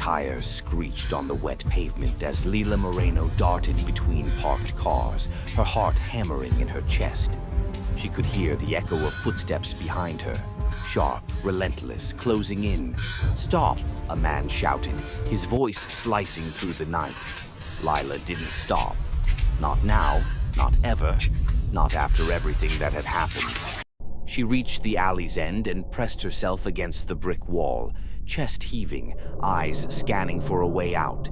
tires screeched on the wet pavement as Lila Moreno darted between parked cars, her heart hammering in her chest. She could hear the echo of footsteps behind her, sharp, relentless, closing in. "Stop!" a man shouted, his voice slicing through the night. Lila didn't stop. Not now, not ever, not after everything that had happened. She reached the alley's end and pressed herself against the brick wall, chest heaving, eyes scanning for a way out.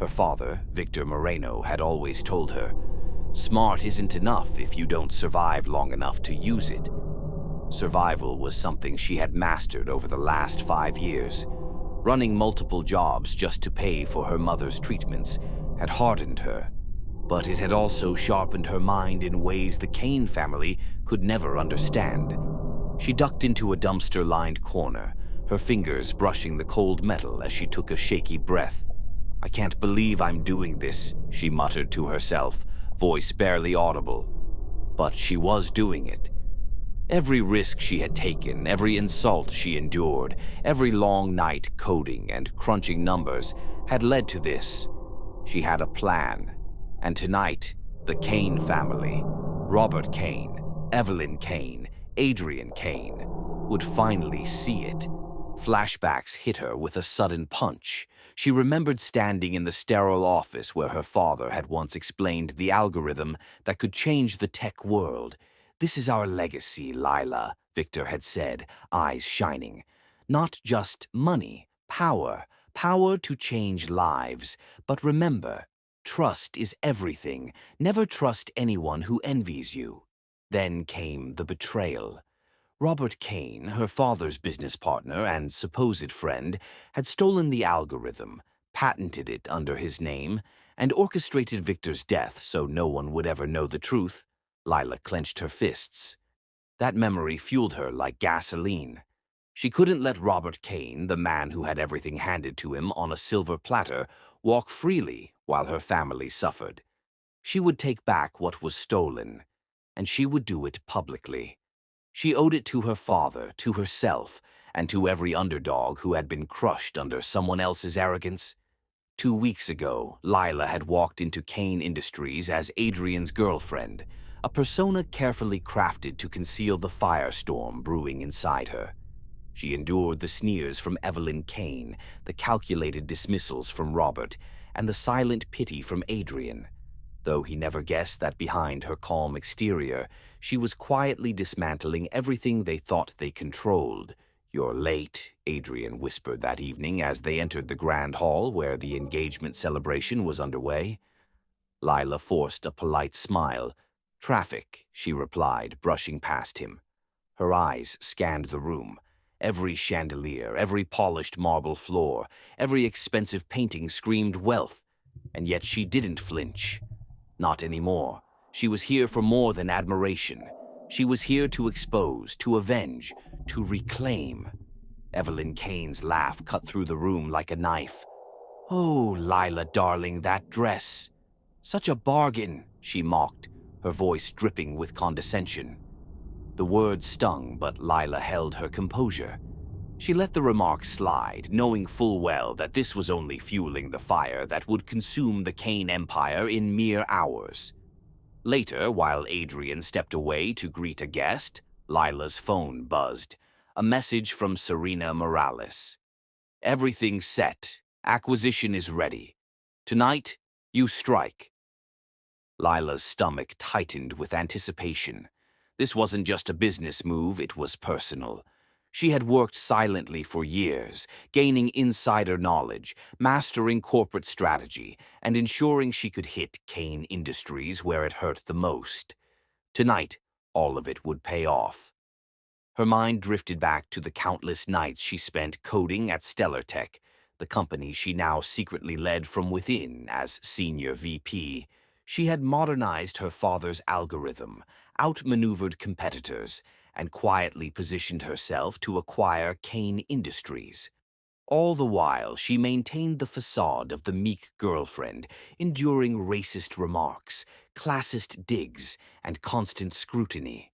Her father, Victor Moreno, had always told her, "Smart isn't enough if you don't survive long enough to use it." Survival was something she had mastered over the last 5 years. Running multiple jobs just to pay for her mother's treatments had hardened her, but it had also sharpened her mind in ways the Kane family could never understand. She ducked into a dumpster-lined corner, her fingers brushing the cold metal as she took a shaky breath. "I can't believe I'm doing this," she muttered to herself, voice barely audible. But she was doing it. Every risk she had taken, every insult she endured, every long night coding and crunching numbers had led to this. She had a plan. And tonight, the Kane family, Robert Kane, Evelyn Kane, Adrian Kane, would finally see it. Flashbacks hit her with a sudden punch. She remembered standing in the sterile office where her father had once explained the algorithm that could change the tech world. "This is our legacy, Lila," Victor had said, eyes shining. "Not just money, power to change lives. But remember, trust is everything. Never trust anyone who envies you." Then came the betrayal. Robert Kane, her father's business partner and supposed friend, had stolen the algorithm, patented it under his name, and orchestrated Victor's death so no one would ever know the truth. Lila clenched her fists. That memory fueled her like gasoline. She couldn't let Robert Kane, the man who had everything handed to him on a silver platter, walk freely while her family suffered. She would take back what was stolen, and she would do it publicly. She owed it to her father, to herself, and to every underdog who had been crushed under someone else's arrogance. 2 weeks ago, Lila had walked into Kane Industries as Adrian's girlfriend, a persona carefully crafted to conceal the firestorm brewing inside her. She endured the sneers from Evelyn Kane, the calculated dismissals from Robert, and the silent pity from Adrian. Though he never guessed that behind her calm exterior, she was quietly dismantling everything they thought they controlled. "You're late," Adrian whispered that evening as they entered the grand hall where the engagement celebration was underway. Lila forced a polite smile. "Traffic," she replied, brushing past him. Her eyes scanned the room. Every chandelier, every polished marble floor, every expensive painting screamed wealth, and yet she didn't flinch. Not anymore. She was here for more than admiration. She was here to expose, to avenge, to reclaim. Evelyn Kane's laugh cut through the room like a knife. "Oh, Lila, darling, that dress. Such a bargain," she mocked, her voice dripping with condescension. The words stung, but Lila held her composure. She let the remark slide, knowing full well that this was only fueling the fire that would consume the Kane empire in mere hours. Later, while Adrian stepped away to greet a guest, Lila's phone buzzed. A message from Serena Morales. "Everything's set. Acquisition is ready. Tonight, you strike." Lila's stomach tightened with anticipation. This wasn't just a business move, it was personal. She had worked silently for years, gaining insider knowledge, mastering corporate strategy, and ensuring she could hit Kane Industries where it hurt the most. Tonight, all of it would pay off. Her mind drifted back to the countless nights she spent coding at Stellar Tech, the company she now secretly led from within as senior VP. She had modernized her father's algorithm, outmaneuvered competitors, and quietly positioned herself to acquire Kane Industries. All the while, she maintained the facade of the meek girlfriend, enduring racist remarks, classist digs, and constant scrutiny.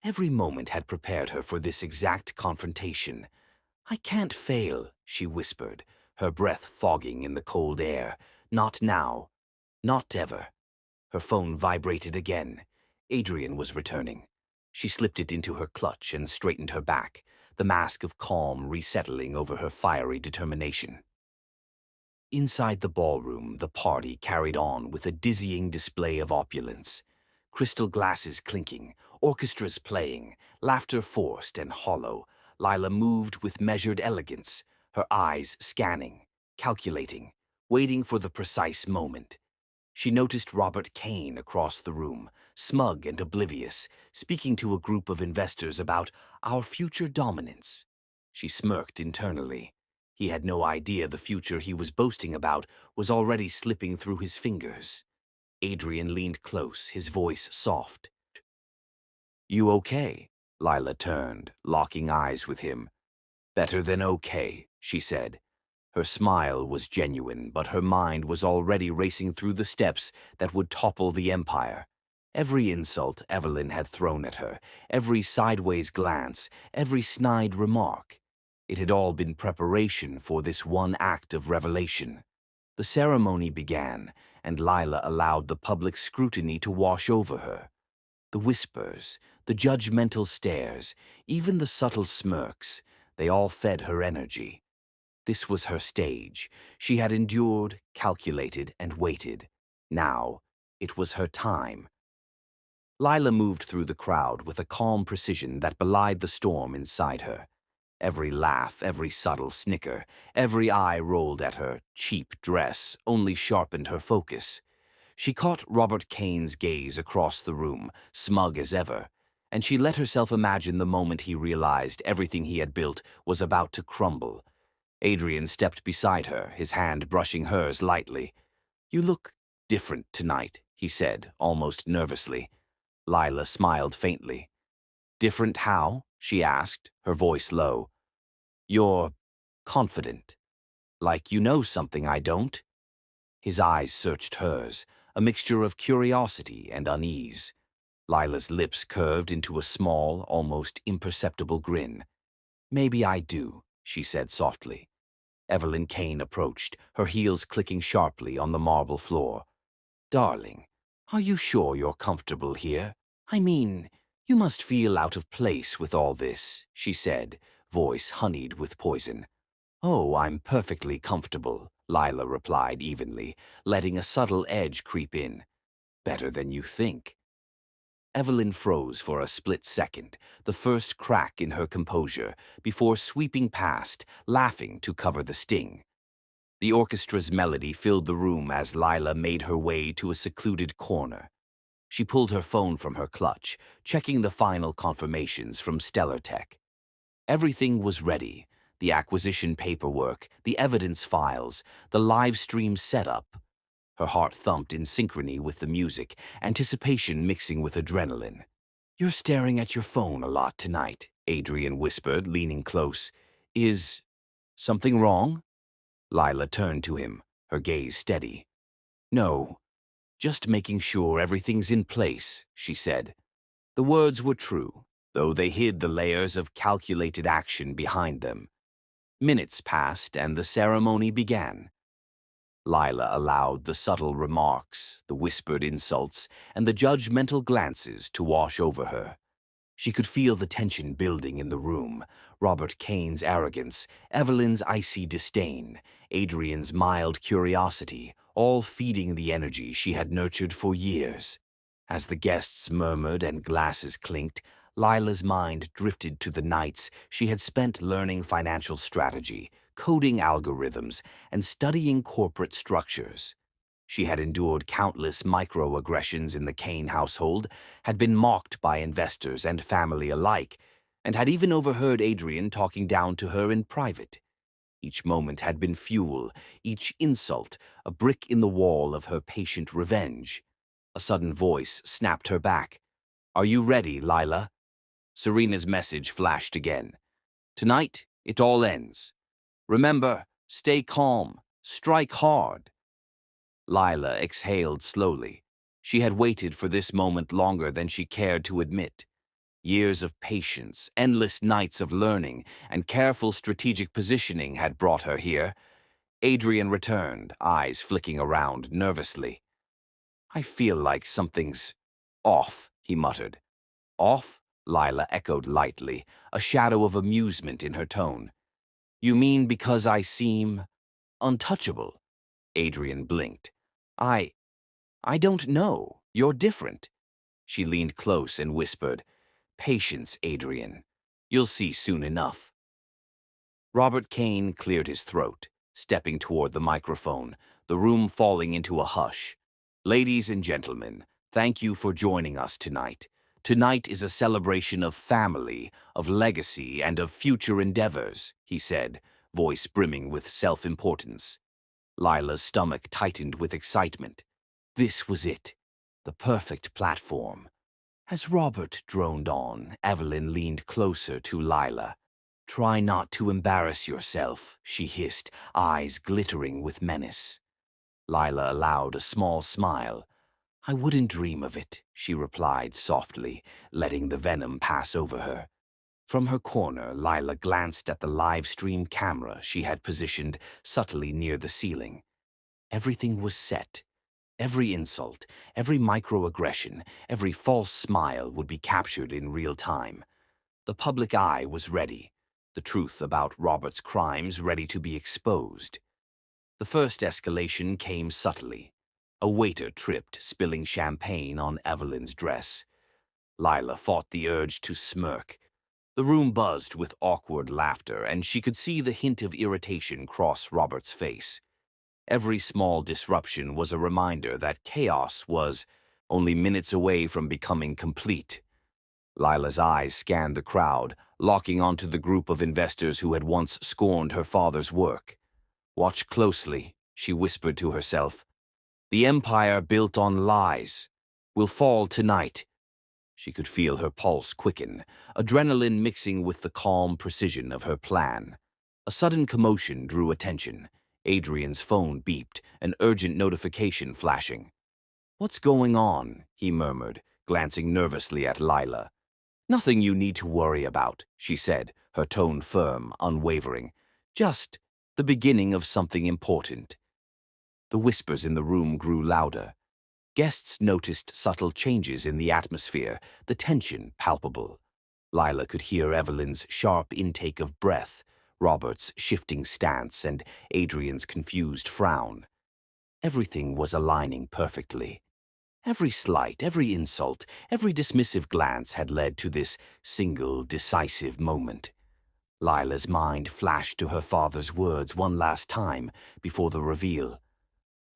Every moment had prepared her for this exact confrontation. "I can't fail," she whispered, her breath fogging in the cold air. Not now. Not ever. Her phone vibrated again. Adrian was returning. She slipped it into her clutch and straightened her back, the mask of calm resettling over her fiery determination. Inside the ballroom, the party carried on with a dizzying display of opulence. Crystal glasses clinking, orchestras playing, laughter forced and hollow. Lila moved with measured elegance, her eyes scanning, calculating, waiting for the precise moment. She noticed Robert Kane across the room, smug and oblivious, speaking to a group of investors about our future dominance. She smirked internally. He had no idea the future he was boasting about was already slipping through his fingers. Adrian leaned close, his voice soft. "You okay?" Lila turned, locking eyes with him. "Better than okay," she said. Her smile was genuine, but her mind was already racing through the steps that would topple the empire. Every insult Evelyn had thrown at her, every sideways glance, every snide remark. It had all been preparation for this one act of revelation. The ceremony began, and Lila allowed the public scrutiny to wash over her. The whispers, the judgmental stares, even the subtle smirks, they all fed her energy. This was her stage. She had endured, calculated, and waited. Now, it was her time. Lila moved through the crowd with a calm precision that belied the storm inside her. Every laugh, every subtle snicker, every eye rolled at her cheap dress only sharpened her focus. She caught Robert Kane's gaze across the room, smug as ever, and she let herself imagine the moment he realized everything he had built was about to crumble. Adrian stepped beside her, his hand brushing hers lightly. "You look different tonight," he said, almost nervously. Lila smiled faintly. "Different how?" she asked, her voice low. "You're confident. Like you know something I don't?" His eyes searched hers, a mixture of curiosity and unease. Lila's lips curved into a small, almost imperceptible grin. "Maybe I do," she said softly. Evelyn Kane approached, her heels clicking sharply on the marble floor. "Darling, are you sure you're comfortable here? I mean, you must feel out of place with all this," she said, voice honeyed with poison. "Oh, I'm perfectly comfortable," Lila replied evenly, letting a subtle edge creep in. "Better than you think." Evelyn froze for a split second, the first crack in her composure, before sweeping past, laughing to cover the sting. The orchestra's melody filled the room as Lila made her way to a secluded corner. She pulled her phone from her clutch, checking the final confirmations from Stellar Tech. Everything was ready. The acquisition paperwork, the evidence files, the live stream setup. Her heart thumped in synchrony with the music, anticipation mixing with adrenaline. "You're staring at your phone a lot tonight," Adrian whispered, leaning close. "Is something wrong?" Lila turned to him, her gaze steady. "No, just making sure everything's in place," she said. The words were true, though they hid the layers of calculated action behind them. Minutes passed, and the ceremony began. Lila allowed the subtle remarks, the whispered insults, and the judgmental glances to wash over her. She could feel the tension building in the room, Robert Kane's arrogance, Evelyn's icy disdain, Adrian's mild curiosity, all feeding the energy she had nurtured for years. As the guests murmured and glasses clinked, Lila's mind drifted to the nights she had spent learning financial strategy, coding algorithms, and studying corporate structures. She had endured countless microaggressions in the Kane household, had been mocked by investors and family alike, and had even overheard Adrian talking down to her in private. Each moment had been fuel, each insult a brick in the wall of her patient revenge. A sudden voice snapped her back. "Are you ready, Lila?" Serena's message flashed again. "Tonight, it all ends. Remember, stay calm, strike hard." Lila exhaled slowly. She had waited for this moment longer than she cared to admit. Years of patience, endless nights of learning, and careful strategic positioning had brought her here. Adrian returned, eyes flicking around nervously. I feel like something's off, he muttered. Off? Lila echoed lightly, a shadow of amusement in her tone. You mean because I seem untouchable? Adrian blinked. I I don't know. You're different. She leaned close and whispered, Patience, Adrian. You'll see soon enough. Robert Kane cleared his throat, stepping toward the microphone, the room falling into a hush. Ladies and gentlemen, thank you for joining us tonight. Tonight is a celebration of family, of legacy, and of future endeavors, he said, voice brimming with self-importance. Lila's stomach tightened with excitement. This was it, the perfect platform. As Robert droned on, Evelyn leaned closer to Lila. Try not to embarrass yourself, she hissed, eyes glittering with menace. Lila allowed a small smile. I wouldn't dream of it, she replied softly, letting the venom pass over her. From her corner, Lila glanced at the live stream camera she had positioned subtly near the ceiling. Everything was set. Every insult, every microaggression, every false smile would be captured in real time. The public eye was ready, the truth about Robert's crimes ready to be exposed. The first escalation came subtly. A waiter tripped, spilling champagne on Evelyn's dress. Lila fought the urge to smirk. The room buzzed with awkward laughter, and she could see the hint of irritation cross Robert's face. Every small disruption was a reminder that chaos was only minutes away from becoming complete. Lila's eyes scanned the crowd, locking onto the group of investors who had once scorned her father's work. Watch closely, she whispered to herself. The empire built on lies will fall tonight. She could feel her pulse quicken, adrenaline mixing with the calm precision of her plan. A sudden commotion drew attention. Adrian's phone beeped, an urgent notification flashing. What's going on? He murmured, glancing nervously at Lila. Nothing you need to worry about, she said, her tone firm, unwavering. Just the beginning of something important. The whispers in the room grew louder. Guests noticed subtle changes in the atmosphere, the tension palpable. Lila could hear Evelyn's sharp intake of breath, Robert's shifting stance, and Adrian's confused frown. Everything was aligning perfectly. Every slight, every insult, every dismissive glance had led to this single, decisive moment. Lila's mind flashed to her father's words one last time before the reveal.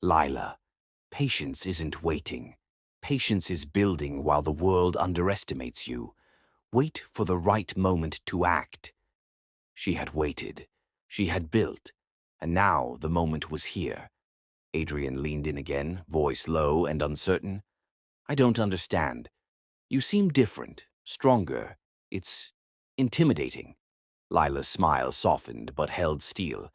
Lila, patience isn't waiting. Patience is building while the world underestimates you. Wait for the right moment to act. She had waited. She had built. And now the moment was here. Adrian leaned in again, voice low and uncertain. I don't understand. You seem different, stronger. It's intimidating. Lila's smile softened but held steel.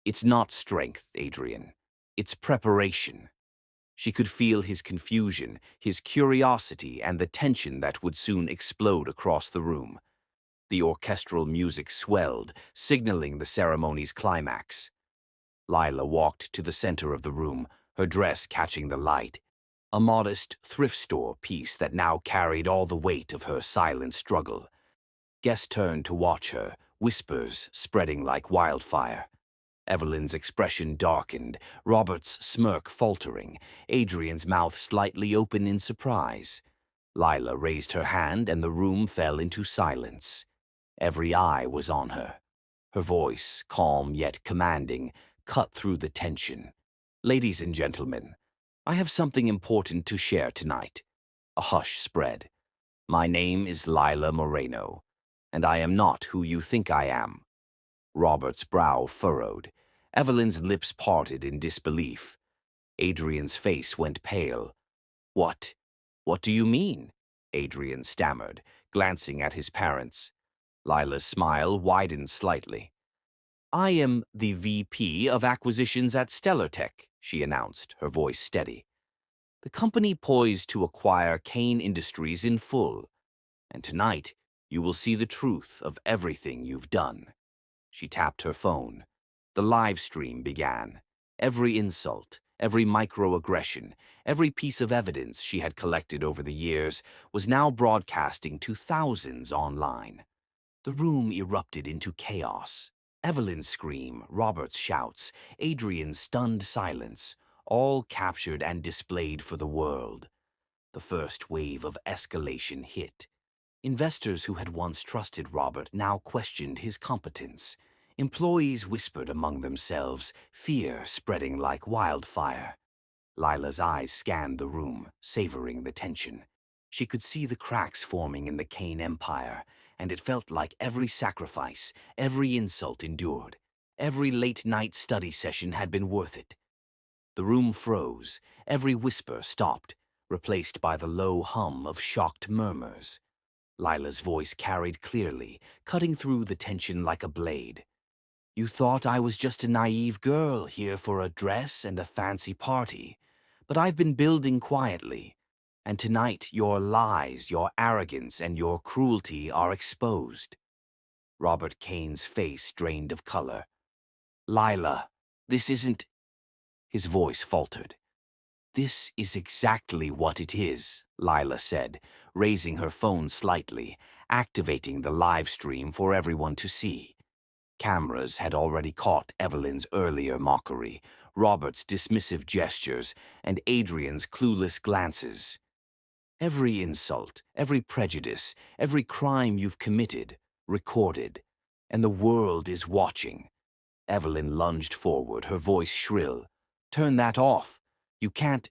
It's not strength, Adrian. It's preparation. She could feel his confusion, his curiosity, and the tension that would soon explode across the room. The orchestral music swelled, signaling the ceremony's climax. Lila walked to the center of the room, her dress catching the light. A modest thrift store piece that now carried all the weight of her silent struggle. Guests turned to watch her, whispers spreading like wildfire. Evelyn's expression darkened, Robert's smirk faltering, Adrian's mouth slightly open in surprise. Lila raised her hand and the room fell into silence. Every eye was on her. Her voice, calm yet commanding, cut through the tension. Ladies and gentlemen, I have something important to share tonight. A hush spread. My name is Lila Moreno, and I am not who you think I am. Robert's brow furrowed. Evelyn's lips parted in disbelief. Adrian's face went pale. What? What do you mean? Adrian stammered, glancing at his parents. Lila's smile widened slightly. I am the VP of Acquisitions at StellarTech, she announced, her voice steady. The company poised to acquire Kane Industries in full. And tonight, you will see the truth of everything you've done. She tapped her phone. The live stream began. Every insult, every microaggression, every piece of evidence she had collected over the years was now broadcasting to thousands online. The room erupted into chaos. Evelyn's scream, Robert's shouts, Adrian's stunned silence, all captured and displayed for the world. The first wave of escalation hit. Investors who had once trusted Robert now questioned his competence. Employees whispered among themselves, fear spreading like wildfire. Lila's eyes scanned the room, savoring the tension. She could see the cracks forming in the Kane empire, and it felt like every sacrifice, every insult endured, every late-night study session had been worth it. The room froze, every whisper stopped, replaced by the low hum of shocked murmurs. Lila's voice carried clearly, cutting through the tension like a blade. You thought I was just a naive girl here for a dress and a fancy party, but I've been building quietly, and tonight your lies, your arrogance, and your cruelty are exposed. Robert Kane's face drained of color. Lila, this isn't... His voice faltered. This is exactly what it is, Lila said, raising her phone slightly, activating the live stream for everyone to see. Cameras had already caught Evelyn's earlier mockery, Robert's dismissive gestures, and Adrian's clueless glances. Every insult, every prejudice, every crime you've committed, recorded, and the world is watching. Evelyn lunged forward, her voice shrill. Turn that off. You can't...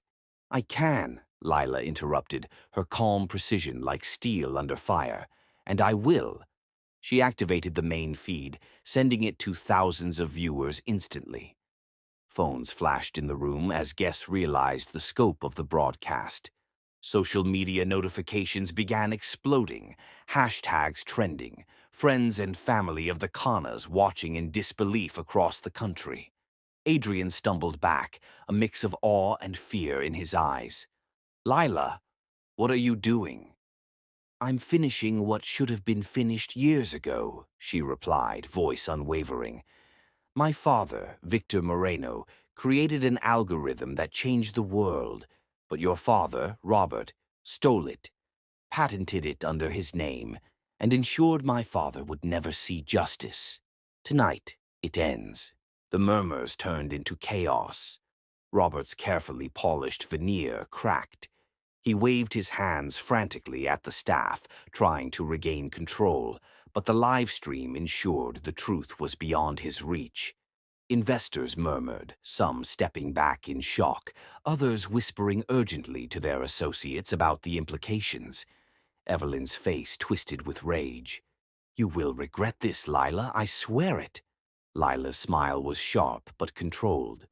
I can, Lila interrupted, her calm precision like steel under fire. And I will. She activated the main feed, sending it to thousands of viewers instantly. Phones flashed in the room as guests realized the scope of the broadcast. Social media notifications began exploding, hashtags trending, friends and family of the Khanas watching in disbelief across the country. Adrian stumbled back, a mix of awe and fear in his eyes. Lila, what are you doing? I'm finishing what should have been finished years ago, she replied, voice unwavering. My father, Victor Moreno, created an algorithm that changed the world, but your father, Robert, stole it, patented it under his name, and ensured my father would never see justice. Tonight, it ends. The murmurs turned into chaos. Robert's carefully polished veneer cracked. He waved his hands frantically at the staff, trying to regain control, but the live stream ensured the truth was beyond his reach. Investors murmured, some stepping back in shock, others whispering urgently to their associates about the implications. Evelyn's face twisted with rage. You will regret this, Lila, I swear it. Lila's smile was sharp but controlled.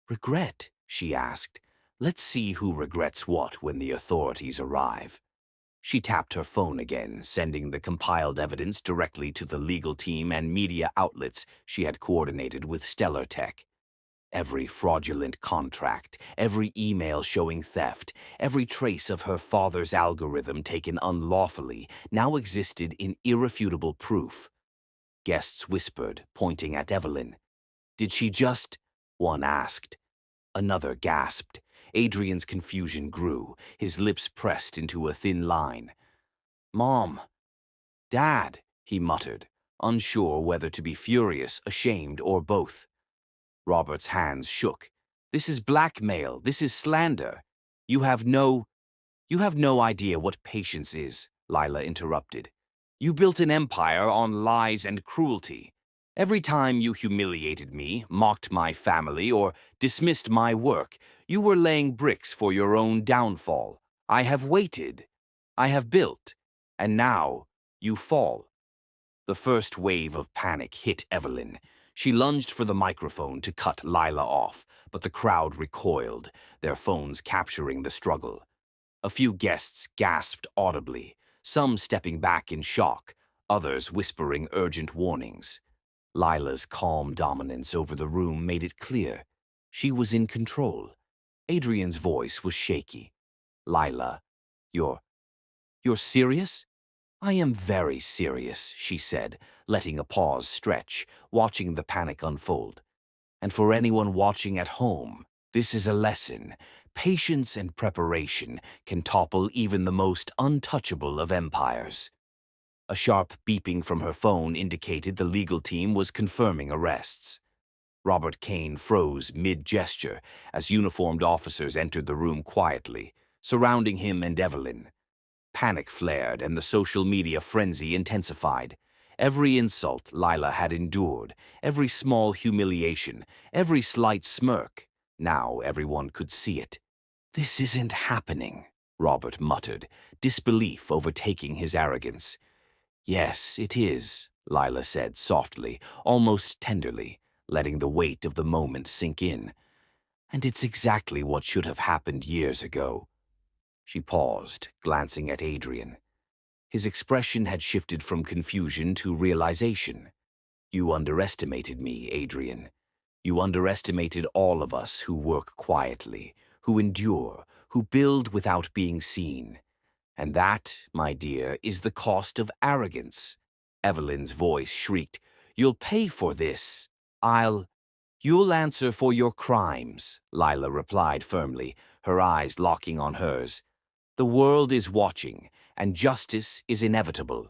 Regret? She asked. Let's see who regrets what when the authorities arrive. She tapped her phone again, sending the compiled evidence directly to the legal team and media outlets she had coordinated with Stellar Tech. Every fraudulent contract, every email showing theft, every trace of her father's algorithm taken unlawfully now existed in irrefutable proof. Guests whispered, pointing at Evelyn. Did she just? One asked. Another gasped. Adrian's confusion grew, his lips pressed into a thin line. Mom. Dad, he muttered, unsure whether to be furious, ashamed, or both. Robert's hands shook. This is blackmail. This is slander. You have no idea what patience is, Lila interrupted. You built an empire on lies and cruelty. Every time you humiliated me, mocked my family, or dismissed my work, you were laying bricks for your own downfall. I have waited. I have built. And now, you fall. The first wave of panic hit Evelyn. She lunged for the microphone to cut Lila off, but the crowd recoiled, their phones capturing the struggle. A few guests gasped audibly, some stepping back in shock, others whispering urgent warnings. Lila's calm dominance over the room made it clear. She was in control. Adrian's voice was shaky. Lila, you're serious? I am very serious, she said, letting a pause stretch, watching the panic unfold. And for anyone watching at home, this is a lesson. Patience and preparation can topple even the most untouchable of empires. A sharp beeping from her phone indicated the legal team was confirming arrests. Robert Kane froze mid-gesture as uniformed officers entered the room quietly, surrounding him and Evelyn. Panic flared and the social media frenzy intensified. Every insult Lila had endured, every small humiliation, every slight smirk, now everyone could see it. "This isn't happening," Robert muttered, disbelief overtaking his arrogance. "Yes, it is," Lila said softly, almost tenderly, letting the weight of the moment sink in. "And it's exactly what should have happened years ago." She paused, glancing at Adrian. His expression had shifted from confusion to realization. "You underestimated me, Adrian. You underestimated all of us who work quietly, who endure, who build without being seen. And that, my dear, is the cost of arrogance." Evelyn's voice shrieked. "You'll pay for this. You'll answer for your crimes," Lila replied firmly, her eyes locking on hers. "The world is watching, and justice is inevitable."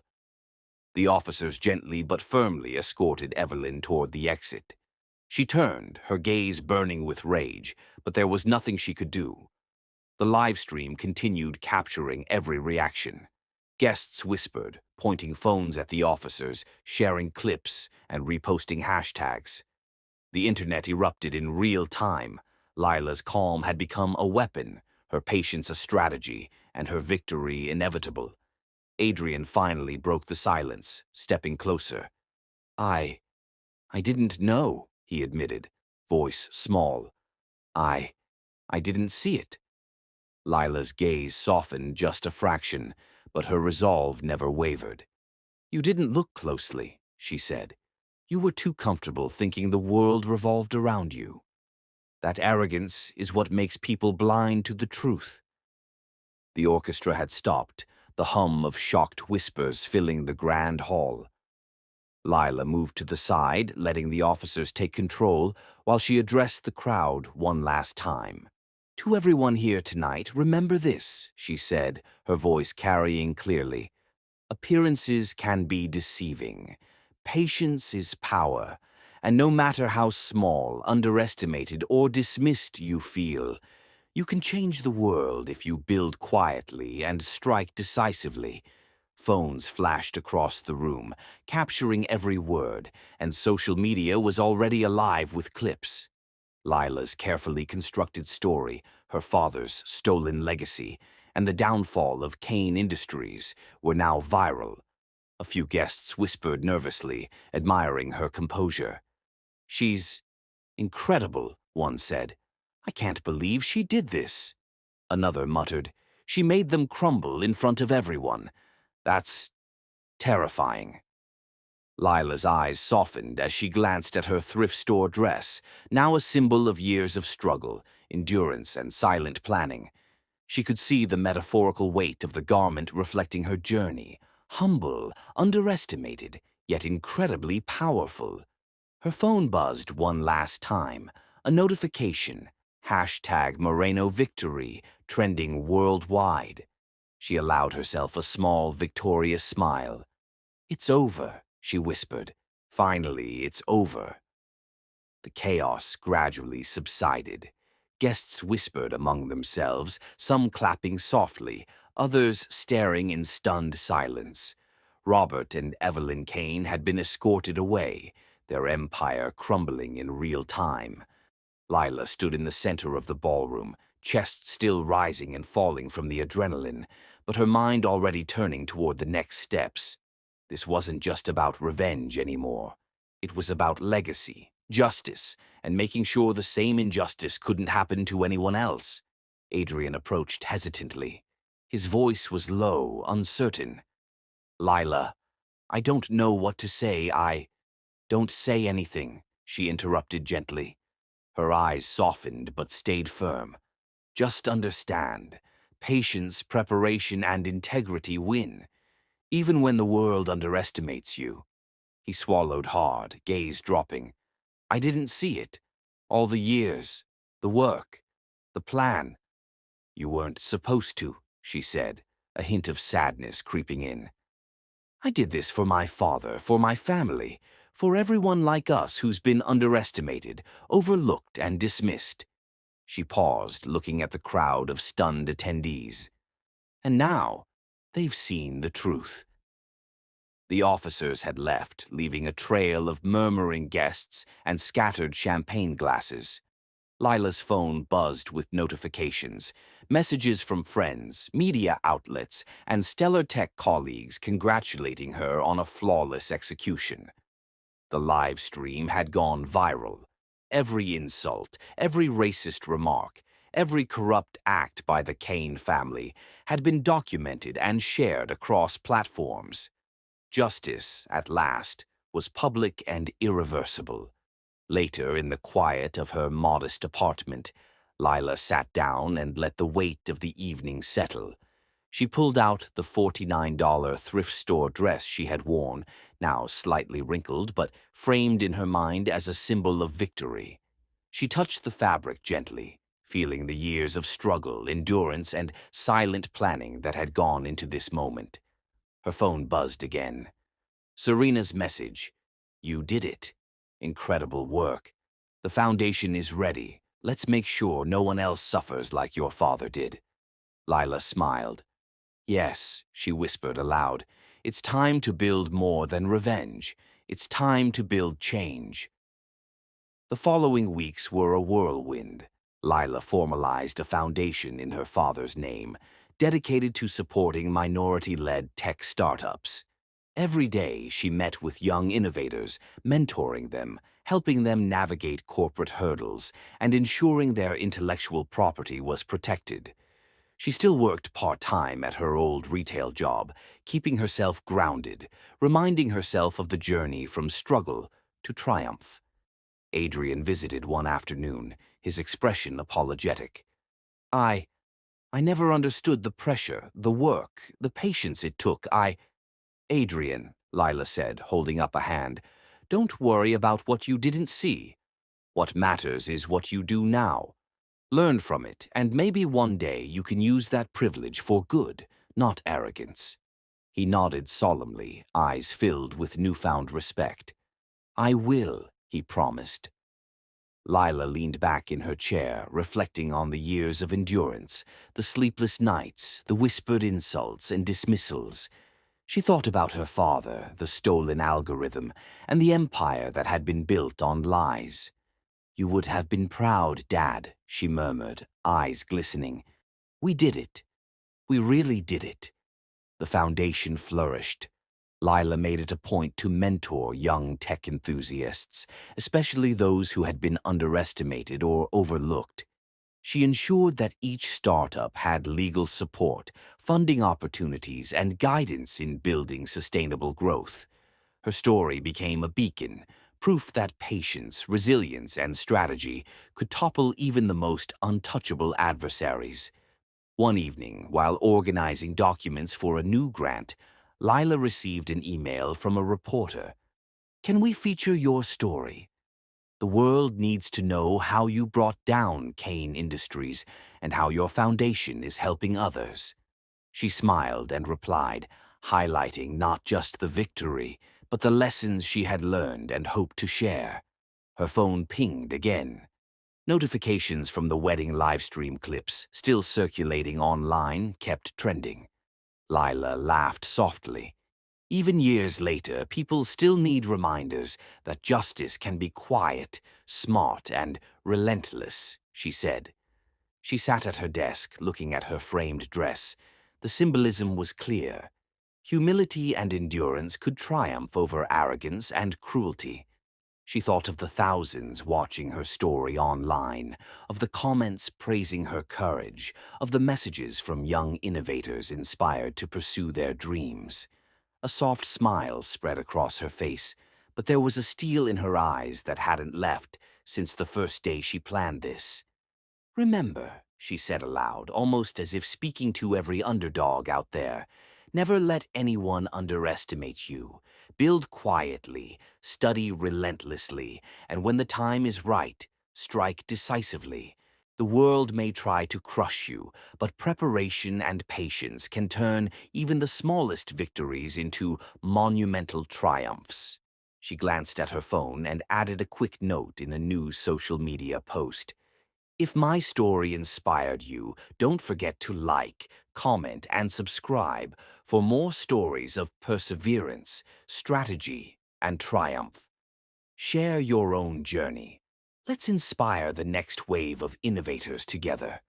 The officers gently but firmly escorted Evelyn toward the exit. She turned, her gaze burning with rage, but there was nothing she could do. The live stream continued capturing every reaction. Guests whispered, pointing phones at the officers, sharing clips, and reposting hashtags. The internet erupted in real time. Lila's calm had become a weapon, her patience a strategy, and her victory inevitable. Adrian finally broke the silence, stepping closer. I didn't know," he admitted, voice small. I didn't see it." Lila's gaze softened just a fraction, but her resolve never wavered. "You didn't look closely," she said. "You were too comfortable thinking the world revolved around you. That arrogance is what makes people blind to the truth." The orchestra had stopped, the hum of shocked whispers filling the grand hall. Lila moved to the side, letting the officers take control while she addressed the crowd one last time. "To everyone here tonight, remember this," she said, her voice carrying clearly. "Appearances can be deceiving. Patience is power, and no matter how small, underestimated, or dismissed you feel, you can change the world if you build quietly and strike decisively." Phones flashed across the room, capturing every word, and social media was already alive with clips. Lila's carefully constructed story, her father's stolen legacy, and the downfall of Kane Industries were now viral. A few guests whispered nervously, admiring her composure. "She's incredible," one said. "I can't believe she did this." Another muttered, "She made them crumble in front of everyone. That's terrifying." Lila's eyes softened as she glanced at her thrift store dress, now a symbol of years of struggle, endurance, and silent planning. She could see the metaphorical weight of the garment reflecting her journey, humble, underestimated, yet incredibly powerful. Her phone buzzed one last time, a notification, hashtag Moreno Victory, trending worldwide. She allowed herself a small, victorious smile. "It's over," she whispered. "Finally, it's over." The chaos gradually subsided. Guests whispered among themselves, some clapping softly, others staring in stunned silence. Robert and Evelyn Kane had been escorted away, their empire crumbling in real time. Lila stood in the center of the ballroom, chest still rising and falling from the adrenaline, but her mind already turning toward the next steps. This wasn't just about revenge anymore. It was about legacy, justice, and making sure the same injustice couldn't happen to anyone else. Adrian approached hesitantly. His voice was low, uncertain. "Lila, I don't know what to say. Don't say anything," she interrupted gently. Her eyes softened but stayed firm. "Just understand. Patience, preparation, and integrity win. Even when the world underestimates you. He swallowed hard, gaze dropping. I didn't see it. All the years, the work, the plan. You weren't supposed to, she said, a hint of sadness creeping in. I did this for my father, for my family, for everyone like us who's been underestimated, overlooked, and dismissed. She paused, looking at the crowd of stunned attendees. And now, they've seen the truth. The officers had left, leaving a trail of murmuring guests and scattered champagne glasses. Lila's phone buzzed with notifications, messages from friends, media outlets, and Stellar Tech colleagues congratulating her on a flawless execution. The live stream had gone viral. Every insult, every racist remark, every corrupt act by the Kane family had been documented and shared across platforms. Justice, at last, was public and irreversible. Later, in the quiet of her modest apartment, Lila sat down and let the weight of the evening settle. She pulled out the $49 thrift store dress she had worn, now slightly wrinkled but framed in her mind as a symbol of victory. She touched the fabric gently, feeling the years of struggle, endurance, and silent planning that had gone into this moment. Her phone buzzed again. Serena's message. You did it. Incredible work. The foundation is ready. Let's make sure no one else suffers like your father did. Lila smiled. Yes, she whispered aloud. It's time to build more than revenge. It's time to build change. The following weeks were a whirlwind. Lila formalized a foundation in her father's name, dedicated to supporting minority-led tech startups. Every day she met with young innovators, mentoring them, helping them navigate corporate hurdles, and ensuring their intellectual property was protected. She still worked part-time at her old retail job, keeping herself grounded, reminding herself of the journey from struggle to triumph. Adrian visited one afternoon, his expression apologetic. I never understood the pressure, the work, the patience it took. Adrian, Lila said, holding up a hand, don't worry about what you didn't see. What matters is what you do now. Learn from it, and maybe one day you can use that privilege for good, not arrogance. He nodded solemnly, eyes filled with newfound respect. I will, he promised. Lila leaned back in her chair, reflecting on the years of endurance, the sleepless nights, the whispered insults and dismissals. She thought about her father, the stolen algorithm, and the empire that had been built on lies. You would have been proud, Dad, she murmured, eyes glistening. We did it. We really did it. The foundation flourished. Lila made it a point to mentor young tech enthusiasts, especially those who had been underestimated or overlooked. She ensured that each startup had legal support, funding opportunities, and guidance in building sustainable growth. Her story became a beacon, proof that patience, resilience, and strategy could topple even the most untouchable adversaries. One evening, while organizing documents for a new grant, Lila received an email from a reporter. Can we feature your story? The world needs to know how you brought down Kane Industries and how your foundation is helping others. She smiled and replied, highlighting not just the victory, but the lessons she had learned and hoped to share. Her phone pinged again. Notifications from the wedding livestream clips, still circulating online, kept trending. Lila laughed softly. Even years later, people still need reminders that justice can be quiet, smart, and relentless, she said. She sat at her desk, looking at her framed dress. The symbolism was clear. Humility and endurance could triumph over arrogance and cruelty. She thought of the thousands watching her story online, of the comments praising her courage, of the messages from young innovators inspired to pursue their dreams. A soft smile spread across her face, but there was a steel in her eyes that hadn't left since the first day she planned this. Remember, she said aloud, almost as if speaking to every underdog out there, Never let anyone underestimate you. Build quietly, study relentlessly, and when the time is right, strike decisively. The world may try to crush you, but preparation and patience can turn even the smallest victories into monumental triumphs. She glanced at her phone and added a quick note in a new social media post. If my story inspired you, don't forget to like, comment, and subscribe for more stories of perseverance, strategy, and triumph. Share your own journey. Let's inspire the next wave of innovators together.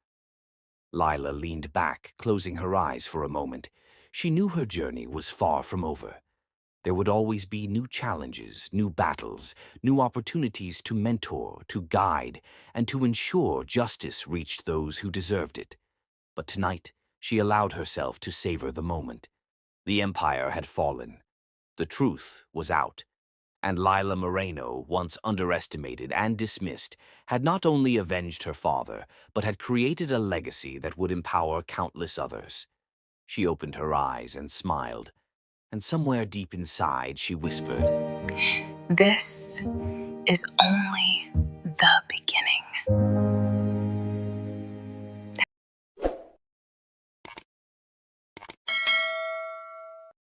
Lila leaned back, closing her eyes for a moment. She knew her journey was far from over. There would always be new challenges, new battles, new opportunities to mentor, to guide, and to ensure justice reached those who deserved it. But tonight, she allowed herself to savor the moment. The empire had fallen. The truth was out. And Lila Moreno, once underestimated and dismissed, had not only avenged her father, but had created a legacy that would empower countless others. She opened her eyes and smiled, and somewhere deep inside she whispered, This is only the beginning.